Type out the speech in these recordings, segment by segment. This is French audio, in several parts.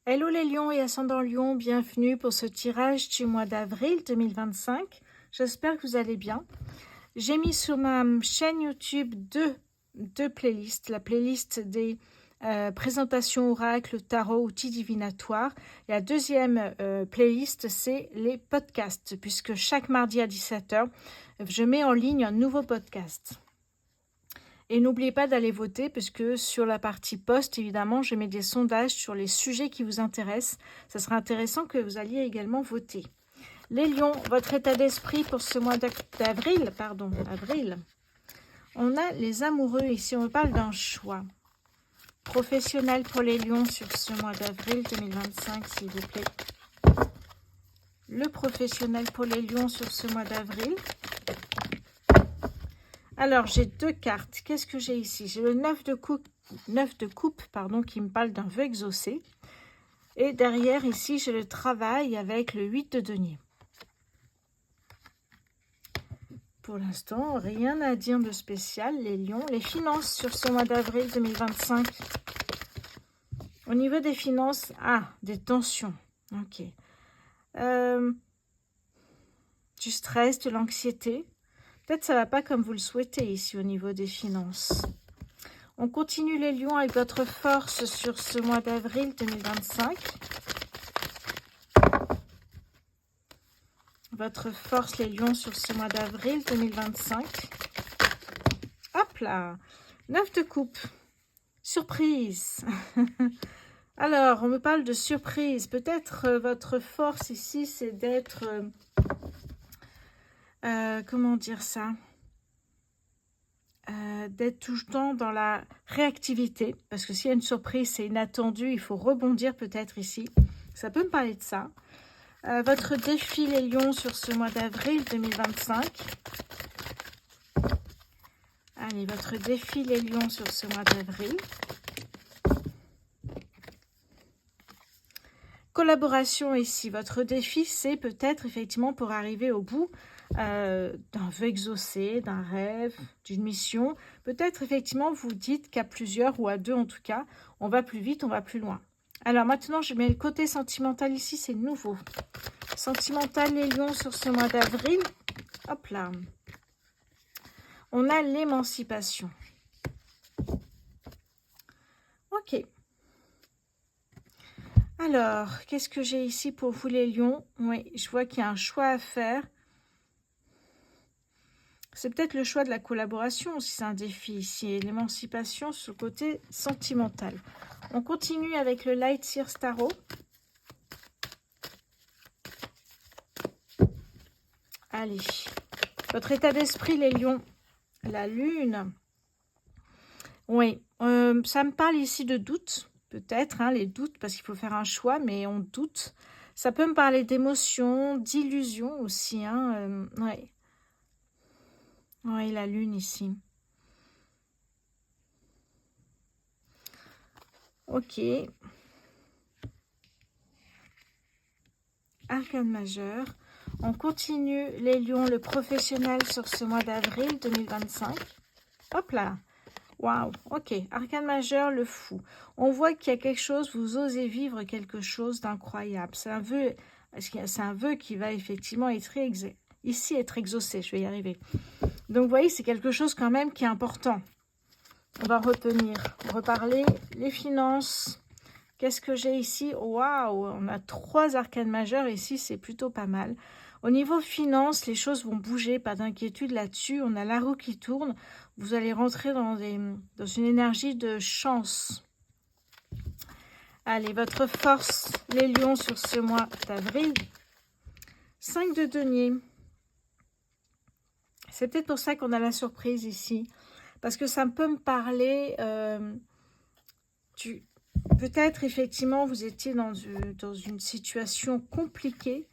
Hello les lions et ascendants lions, bienvenue pour ce tirage du mois d'avril 2025. J'espère que vous allez bien. J'ai mis sur ma chaîne YouTube deux playlists. La playlist des présentations oracle, tarot, outils divinatoires. Et la deuxième playlist, c'est les podcasts, puisque chaque mardi à 17 h, je mets en ligne un nouveau podcast. Et n'oubliez pas d'aller voter, puisque sur la partie post, évidemment, je mets des sondages sur les sujets qui vous intéressent. Ça sera intéressant que vous alliez également voter. Les lions, votre état d'esprit pour ce mois d'avril, avril. On a les amoureux, ici on parle d'un choix. Professionnel pour les lions sur ce mois d'avril 2025, s'il vous plaît. Le professionnel pour les lions sur ce mois d'avril. Alors, j'ai deux cartes. Qu'est-ce que j'ai ici? J'ai le 9 de coupe, qui me parle d'un vœu exaucé. Et derrière, ici, j'ai le travail avec le 8 de denier. Pour l'instant, rien à dire de spécial, les lions. Les finances sur ce mois d'avril 2025. Au niveau des finances, des tensions. Ok. Du stress, de l'anxiété. Peut-être ça ne va pas comme vous le souhaitez ici au niveau des finances. On continue les lions avec votre force sur ce mois d'avril 2025. Votre force les lions sur ce mois d'avril 2025. Hop là, 9 de coupe. Surprise. Alors, on me parle de surprise. Peut-être votre force ici, c'est d'être... comment dire ça, d'être tout le temps dans la réactivité, parce que s'il y a une surprise, c'est inattendu, il faut rebondir peut-être ici. Ça peut me parler de ça. Votre défi les lions sur ce mois d'avril 2025. Allez, votre défi les lions sur ce mois d'avril. Collaboration ici. Votre défi, c'est peut-être effectivement pour arriver au bout d'un vœu exaucé, d'un rêve, d'une mission. Peut-être effectivement vous dites qu'à plusieurs ou à deux en tout cas, on va plus vite, on va plus loin. Alors maintenant, je mets le côté sentimental ici, c'est nouveau. Sentimental les lions sur ce mois d'avril. Hop là. On a l'émancipation. Ok. Alors, qu'est-ce que j'ai ici pour vous les lions? Oui, je vois qu'il y a un choix à faire. C'est peut-être le choix de la collaboration, si c'est un défi ici. L'émancipation sur le côté sentimental. On continue avec le Light Seer Tarot. Allez. Votre état d'esprit, les lions. La lune. Oui, ça me parle ici de doute. Peut-être, les doutes, parce qu'il faut faire un choix, mais on doute. Ça peut me parler d'émotions, d'illusions aussi. Ouais. Oui, la lune ici. Ok. Arcane majeur. On continue les lions, le professionnel sur ce mois d'avril 2025. Hop là. Waouh. Ok. Arcane majeur, le fou. On voit qu'il y a quelque chose, vous osez vivre quelque chose d'incroyable. C'est un vœu qui va effectivement être exaucé. Je vais y arriver. Donc, vous voyez, c'est quelque chose quand même qui est important. On va reparler les finances. Qu'est-ce que j'ai ici? Waouh, on a 3 arcanes majeurs ici, c'est plutôt pas mal. Au niveau finances, les choses vont bouger, pas d'inquiétude là-dessus. On a la roue qui tourne. Vous allez rentrer dans une énergie de chance. Allez, votre force, les lions sur ce mois d'avril. 5 de denier. C'est peut-être pour ça qu'on a la surprise ici. Parce que ça peut me parler peut-être effectivement vous étiez dans une situation compliquée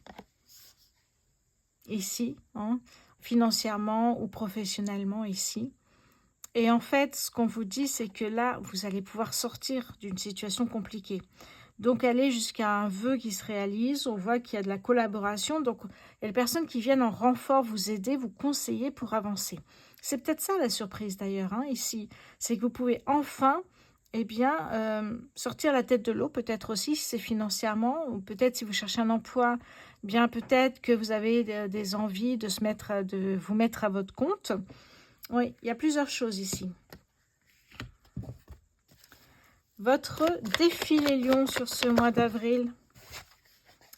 ici, financièrement ou professionnellement ici. Et en fait, ce qu'on vous dit, c'est que là, vous allez pouvoir sortir d'une situation compliquée. Donc, aller jusqu'à un vœu qui se réalise. On voit qu'il y a de la collaboration. Donc, il y a des personnes qui viennent en renfort vous aider, vous conseiller pour avancer. C'est peut-être ça la surprise d'ailleurs, ici. C'est que vous pouvez enfin eh bien, sortir la tête de l'eau, peut-être aussi, si c'est financièrement, ou peut-être si vous cherchez un emploi, eh bien peut-être que vous avez des envies de vous mettre à votre compte. Oui, il y a plusieurs choses ici. Votre défi, les lions, sur ce mois d'avril.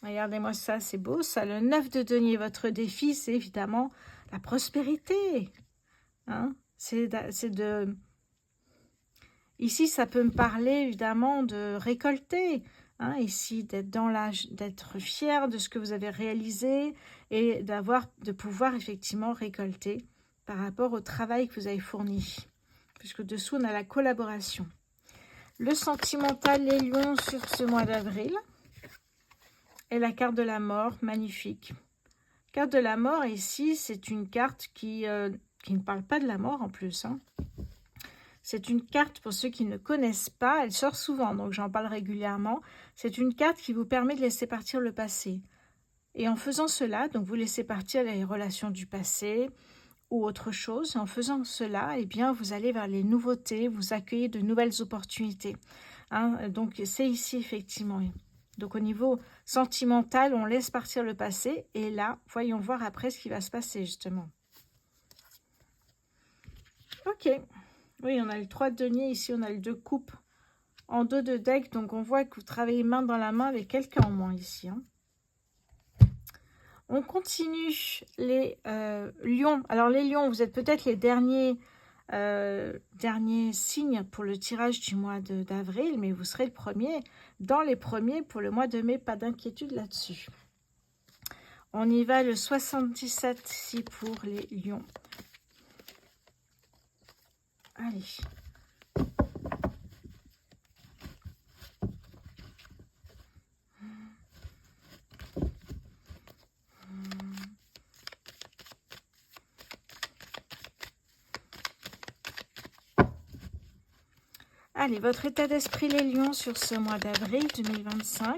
Regardez-moi ça, c'est beau ça. Le 9 de denier, votre défi, c'est évidemment la prospérité. Hein? Ici, ça peut me parler évidemment de récolter. Hein? Ici, d'être fier de ce que vous avez réalisé et de pouvoir effectivement récolter par rapport au travail que vous avez fourni. Puisque dessous, on a la collaboration. Le sentimental, les lions, sur ce mois d'avril. Et la carte de la mort, magnifique. Carte de la mort, ici, c'est une carte qui ne parle pas de la mort en plus. Hein. C'est une carte, pour ceux qui ne connaissent pas, elle sort souvent, donc j'en parle régulièrement. C'est une carte qui vous permet de laisser partir le passé. Et en faisant cela, donc vous laissez partir les relations du passé ou autre chose. En faisant cela, eh bien, vous allez vers les nouveautés, vous accueillez de nouvelles opportunités. Hein. Donc c'est ici, effectivement. Donc au niveau sentimental, on laisse partir le passé. Et là, voyons voir après ce qui va se passer, justement. Ok. Oui, on a le 3 de denier. Ici, on a le 2 coupes en dos de deck. Donc on voit que vous travaillez main dans la main avec quelqu'un en moins ici. Hein. On continue les lions. Alors les lions, vous êtes peut-être les derniers signes pour le tirage du mois d'avril, mais vous serez le premier, dans les premiers pour le mois de mai, pas d'inquiétude là-dessus. On y va, le 77 ici pour les lions. Allez. Allez, votre état d'esprit, les lions, sur ce mois d'avril 2025.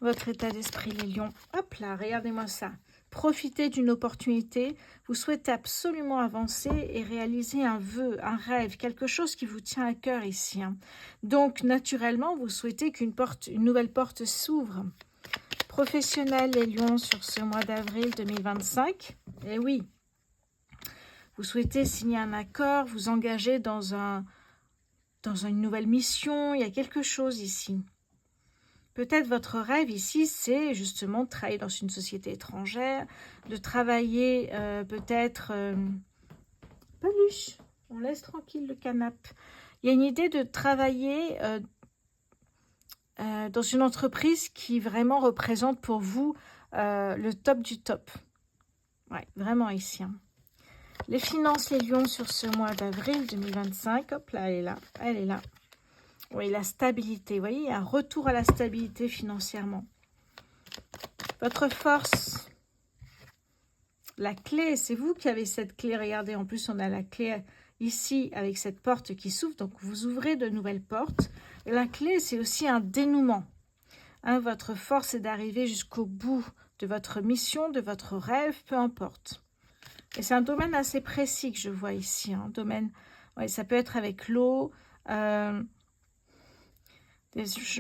Votre état d'esprit, les lions. Hop là, regardez-moi ça. Profitez d'une opportunité. Vous souhaitez absolument avancer et réaliser un vœu, un rêve, quelque chose qui vous tient à cœur ici. Hein. Donc, naturellement, vous souhaitez qu'une nouvelle porte s'ouvre. Professionnel, les lions, sur ce mois d'avril 2025. Eh oui. Vous souhaitez signer un accord, vous engager dans une nouvelle mission. Il y a quelque chose ici. Peut-être votre rêve ici, c'est justement de travailler dans une société étrangère, de travailler peut-être... Peluche, on laisse tranquille le canapé. Il y a une idée de travailler dans une entreprise qui vraiment représente pour vous le top du top. Ouais, vraiment ici. Hein. Les finances, les lions, sur ce mois d'avril 2025. Hop là, elle est là, elle est là. Oui, la stabilité, vous voyez, un retour à la stabilité financièrement. Votre force, la clé, c'est vous qui avez cette clé. Regardez, en plus, on a la clé ici avec cette porte qui s'ouvre. Donc, vous ouvrez de nouvelles portes. Et la clé, c'est aussi un dénouement. Hein, votre force est d'arriver jusqu'au bout de votre mission, de votre rêve, peu importe. Et c'est un domaine assez précis que je vois ici. Un domaine, ouais, ça peut être avec l'eau.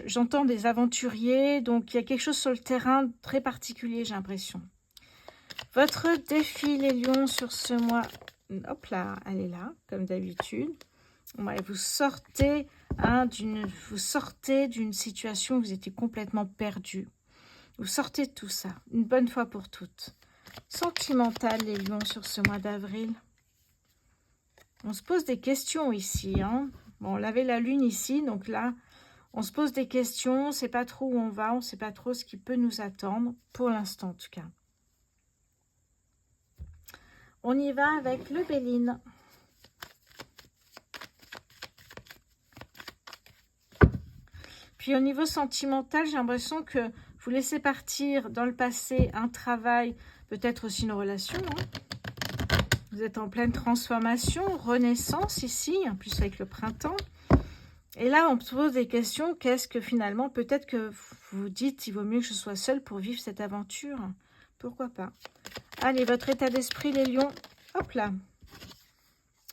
J'entends des aventuriers, donc il y a quelque chose sur le terrain très particulier, j'ai l'impression. Votre défi, les lions, sur ce mois, hop là, elle est là, comme d'habitude. Ouais, vous sortez d'une situation où vous étiez complètement perdu. Vous sortez de tout ça, une bonne fois pour toutes. Sentimental, les lions, sur ce mois d'avril. On se pose des questions ici. Hein. Bon, on avait la lune ici, donc là... On se pose des questions, on ne sait pas trop où on va, on ne sait pas trop ce qui peut nous attendre, pour l'instant en tout cas. On y va avec le Béline. Puis au niveau sentimental, j'ai l'impression que vous laissez partir dans le passé un travail, peut-être aussi une relation. Hein. Vous êtes en pleine transformation, renaissance ici, en plus avec le printemps. Et là, on se pose des questions. Qu'est-ce que finalement, peut-être que vous vous dites, il vaut mieux que je sois seule pour vivre cette aventure. Pourquoi pas? Allez, votre état d'esprit, les lions. Hop là.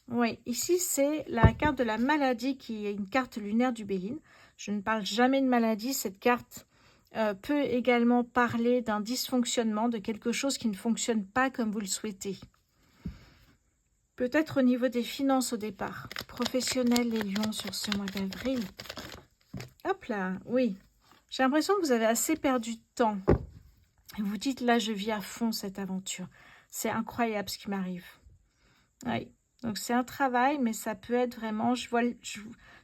Oui, ici, c'est la carte de la maladie qui est une carte lunaire du Béline. Je ne parle jamais de maladie. Cette carte peut également parler d'un dysfonctionnement, de quelque chose qui ne fonctionne pas comme vous le souhaitez. Peut-être au niveau des finances au départ. Professionnel, les lions sur ce mois d'avril. Hop là, oui. J'ai l'impression que vous avez assez perdu de temps. Et vous dites, là, je vis à fond cette aventure. C'est incroyable ce qui m'arrive. Oui. Donc, c'est un travail, mais ça peut être vraiment... J'ai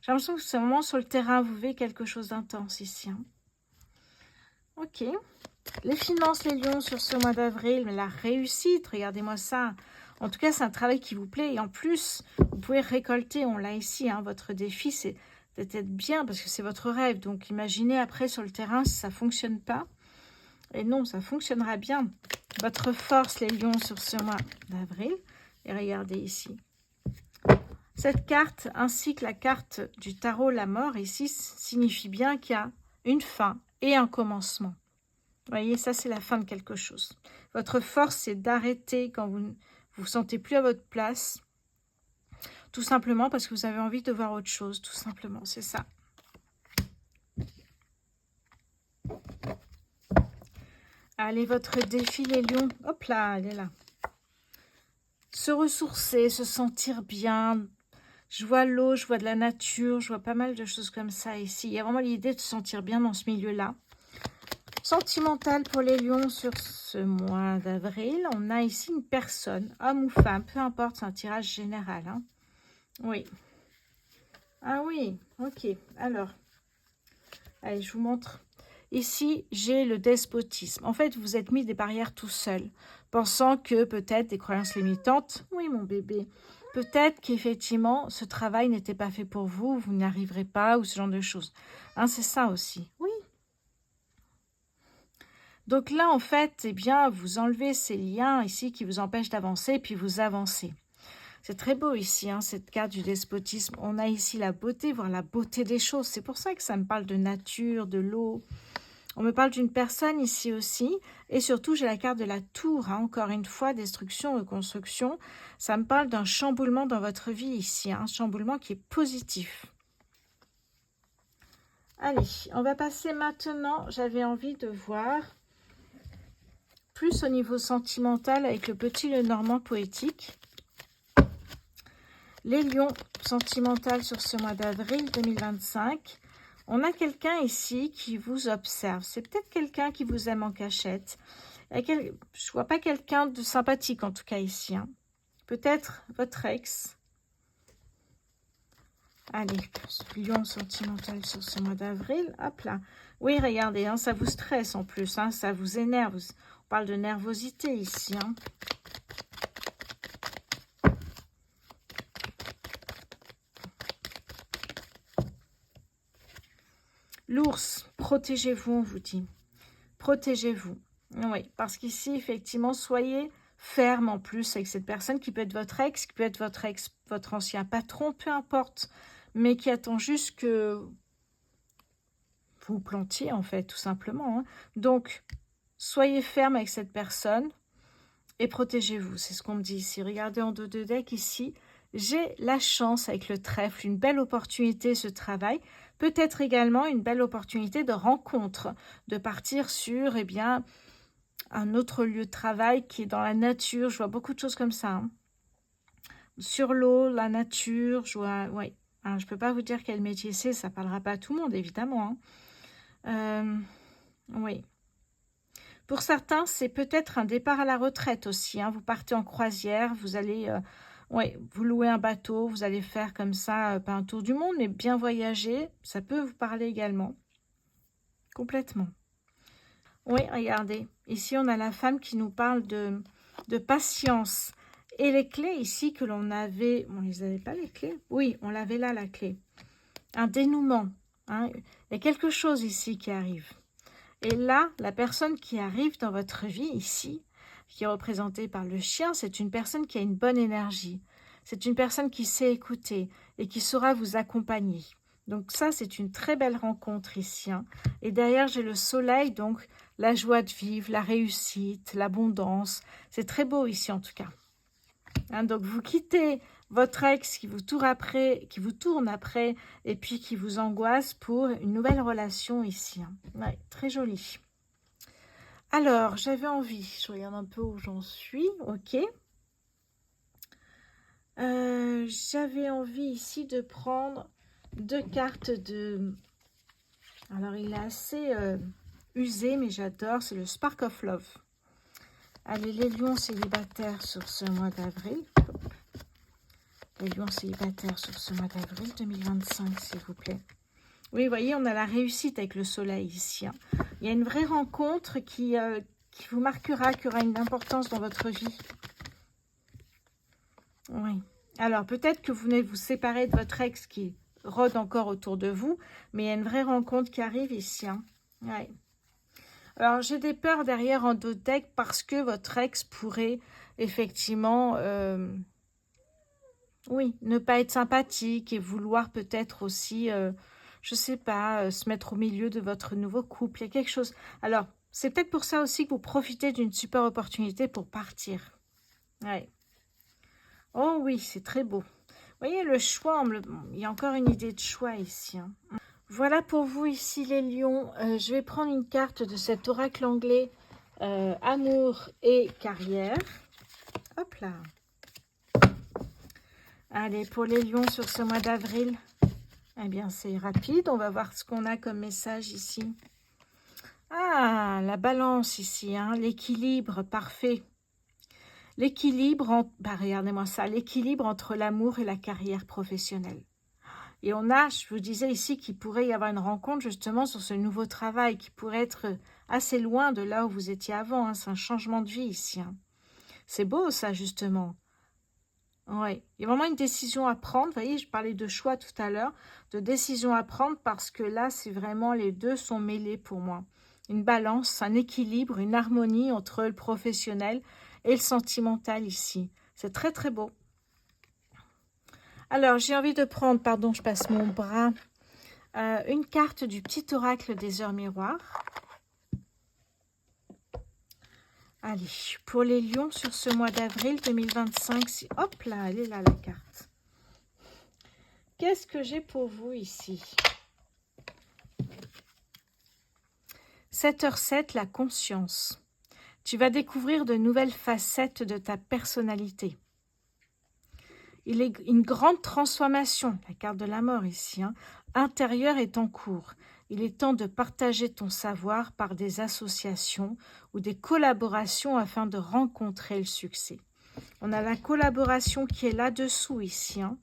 l'impression que c'est vraiment sur le terrain, vous vivez quelque chose d'intense ici. Hein. Ok. Les finances, les lions, sur ce mois d'avril, la réussite, regardez-moi ça. En tout cas, c'est un travail qui vous plaît. Et en plus, vous pouvez récolter, on l'a ici, hein, votre défi, c'est d'être bien, parce que c'est votre rêve. Donc, imaginez après sur le terrain si ça ne fonctionne pas. Et non, ça fonctionnera bien. Votre force, les lions, sur ce mois d'avril. Et regardez ici. Cette carte, ainsi que la carte du tarot, la mort, ici, signifie bien qu'il y a une fin et un commencement. Vous voyez, ça, c'est la fin de quelque chose. Votre force, c'est d'arrêter quand vous ne vous sentez plus à votre place. Tout simplement parce que vous avez envie de voir autre chose. Tout simplement, c'est ça. Allez, votre défi, les lions. Hop là, elle est là. Se ressourcer, se sentir bien. Je vois l'eau, je vois de la nature, je vois pas mal de choses comme ça ici. Il y a vraiment l'idée de se sentir bien dans ce milieu-là. Sentimental pour les lions sur ce mois d'avril. On a ici une personne, homme ou femme, peu importe, c'est un tirage général. Hein. Oui. Ah oui, ok. Alors, allez, je vous montre. Ici, j'ai le despotisme. En fait, vous êtes mis des barrières tout seul, pensant que peut-être des croyances limitantes. Oui, mon bébé. Peut-être qu'effectivement, ce travail n'était pas fait pour vous, vous n'y arriverez pas, ou ce genre de choses. Hein, c'est ça aussi. Oui. Donc là, en fait, eh bien, vous enlevez ces liens ici qui vous empêchent d'avancer, puis vous avancez. C'est très beau ici, hein, cette carte du despotisme. On a ici la beauté, voir la beauté des choses. C'est pour ça que ça me parle de nature, de l'eau. On me parle d'une personne ici aussi. Et surtout, j'ai la carte de la tour. Hein, encore une fois, destruction, reconstruction. Ça me parle d'un chamboulement dans votre vie ici. Hein, un chamboulement qui est positif. Allez, on va passer maintenant. J'avais envie de voir plus au niveau sentimental avec le petit Lenormand poétique. Les lions sentimental sur ce mois d'avril 2025. On a quelqu'un ici qui vous observe. C'est peut-être quelqu'un qui vous aime en cachette. Je ne vois pas quelqu'un de sympathique en tout cas ici. Hein. Peut-être votre ex. Allez, lion sentimental sur ce mois d'avril. Hop là. Oui, regardez, hein, ça vous stresse en plus. Hein, ça vous énerve. On parle de nervosité ici. Hein. L'ours, protégez-vous, on vous dit. Protégez-vous. Oui, parce qu'ici, effectivement, soyez ferme en plus avec cette personne qui peut être votre ex, qui peut être votre ancien patron, peu importe, mais qui attend juste que vous plantiez, en fait, tout simplement. Hein. Donc, soyez ferme avec cette personne et protégez-vous. C'est ce qu'on me dit ici. Regardez en dos de deck ici. J'ai la chance avec le trèfle, une belle opportunité, ce travail. Peut-être également une belle opportunité de rencontre, de partir sur eh bien, un autre lieu de travail qui est dans la nature. Je vois beaucoup de choses comme ça. Hein. Sur l'eau, la nature, je vois... Ouais. Alors, je ne peux pas vous dire quel métier c'est, ça ne parlera pas à tout le monde, évidemment. Hein. Oui. Pour certains, c'est peut-être un départ à la retraite aussi. Hein. Vous partez en croisière, vous allez... Oui, vous louez un bateau, vous allez faire comme ça, pas un tour du monde, mais bien voyager, ça peut vous parler également. Complètement. Oui, regardez, ici on a la femme qui nous parle de patience. Et les clés ici que l'on avait, on les avait pas les clés? Oui, on l'avait là la clé. Un dénouement. Hein. Il y a quelque chose ici qui arrive. Et là, la personne qui arrive dans votre vie ici, qui est représentée par le chien, c'est une personne qui a une bonne énergie. C'est une personne qui sait écouter et qui saura vous accompagner. Donc ça, c'est une très belle rencontre ici. Hein. Et derrière, j'ai le soleil, donc la joie de vivre, la réussite, l'abondance. C'est très beau ici en tout cas. Hein, donc vous quittez votre ex qui vous tourne après et puis qui vous angoisse pour une nouvelle relation ici. Hein. Ouais, très joli. Alors, j'avais envie, je regarde un peu où j'en suis, ok. J'avais envie ici de prendre 2 cartes de... Alors, il est assez usé, mais j'adore, c'est le Spark of Love. Allez, les lions célibataires sur ce mois d'avril. Les lions célibataires sur ce mois d'avril 2025, s'il vous plaît. Oui, vous voyez, on a la réussite avec le soleil ici. Hein. Il y a une vraie rencontre qui vous marquera, qui aura une importance dans votre vie. Oui. Alors, peut-être que vous venez de vous séparer de votre ex qui rôde encore autour de vous, mais il y a une vraie rencontre qui arrive ici. Hein. Ouais. Alors, j'ai des peurs derrière en dos deck parce que votre ex pourrait effectivement, oui, ne pas être sympathique et vouloir peut-être aussi, je sais pas, se mettre au milieu de votre nouveau couple. Il y a quelque chose. Alors, c'est peut-être pour ça aussi que vous profitez d'une super opportunité pour partir. Ouais. Oh oui, c'est très beau. Vous voyez, le choix, il y a encore une idée de choix ici. Hein. Voilà pour vous ici les lions. Je vais prendre une carte de cet oracle anglais, amour et carrière. Hop là. Allez, pour les lions sur ce mois d'avril, eh bien c'est rapide. On va voir ce qu'on a comme message ici. Ah, la balance ici, hein, l'équilibre parfait. L'équilibre, regardez-moi ça, l'équilibre entre l'amour et la carrière professionnelle. Et on a, je vous disais ici, qu'il pourrait y avoir une rencontre justement sur ce nouveau travail qui pourrait être assez loin de là où vous étiez avant. Hein. C'est un changement de vie ici. Hein. C'est beau ça justement. Ouais. Il y a vraiment une décision à prendre. Vous voyez, je parlais de choix tout à l'heure, de décision à prendre parce que là, c'est vraiment les deux sont mêlés pour moi. Une balance, un équilibre, une harmonie entre le professionnel et le sentimental ici. C'est très très beau. Alors, j'ai envie de prendre, pardon, je passe mon bras, une carte du petit oracle des heures miroirs. Allez, pour les lions sur ce mois d'avril 2025, hop là, elle est là la carte. Qu'est-ce que j'ai pour vous ici? 7h07, la conscience. Tu vas découvrir de nouvelles facettes de ta personnalité. Il est une grande transformation, la carte de la mort ici, hein, intérieure est en cours. Il est temps de partager ton savoir par des associations ou des collaborations afin de rencontrer le succès. On a la collaboration qui est là-dessous ici. Hein.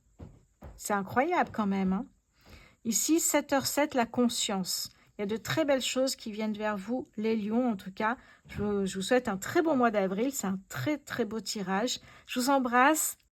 C'est incroyable quand même. Hein. Ici, 7h07, la conscience. Il y a de très belles choses qui viennent vers vous, les lions en tout cas. Je vous souhaite un très bon mois d'avril. C'est un très très beau tirage. Je vous embrasse.